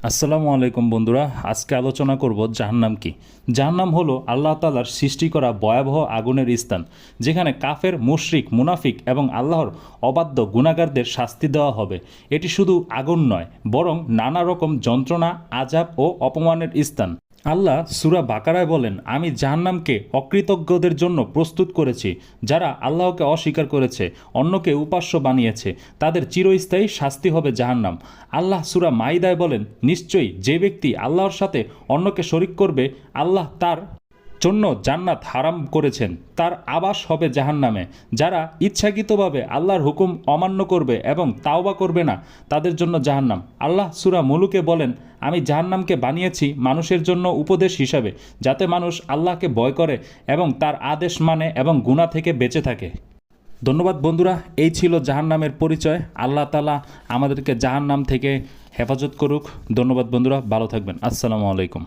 আসসালামু আলাইকুম বন্ধুরা, আজকে আলোচনা করব জাহান্নাম কি। জাহান্নাম হলো আল্লাহ তাআলার সৃষ্টি করা ভয়াবহ আগুনের স্থান, যেখানে কাফের, মুশরিক, মুনাফিক এবং আল্লাহর অবাধ্য গুনাহগারদের শাস্তি দেওয়া হবে। এটি শুধু আগুন নয়, বরং নানা রকম যন্ত্রণা, আযাব ও অপমানের স্থান। আল্লাহ সূরা বাকারায় বলেন, আমি জাহান্নামকে অকৃতজ্ঞদের জন্য প্রস্তুত করেছি, যারা আল্লাহকে অস্বীকার করেছে, অন্যকে উপাস্য বানিয়েছে। তাদের চিরস্থায়ী শাস্তি হবে জাহান্নাম। আল্লাহ সূরা মাইদায় বলেন, নিশ্চয়ই যে ব্যক্তি আল্লাহর সাথে অন্যকে শরিক করবে, আল্লাহ তার জন্য জান্নাত হারাম করেছেন, তার আবাস হবে জাহান্নামে। যারা ইচ্ছাকৃতভাবে আল্লাহর হুকুম অমান্য করবে এবং তাওবা করবে না, তাদের জন্য জাহান্নাম। আল্লাহ সূরা মুলুকে বলেন, আমি জাহান্নামকে বানিয়েছি মানুষের জন্য উপদেশ হিসাবে, যাতে মানুষ আল্লাহকে ভয় করে এবং তার আদেশ মানে এবং গুনাহ থেকে বেঁচে থাকে। ধন্যবাদ বন্ধুরা, এই ছিল জাহান্নামের পরিচয়। আল্লাহ তাআলা আমাদেরকে জাহান্নাম থেকে হেফাজত করুক। ধন্যবাদ বন্ধুরা, ভালো থাকবেন। আসসালামু আলাইকুম।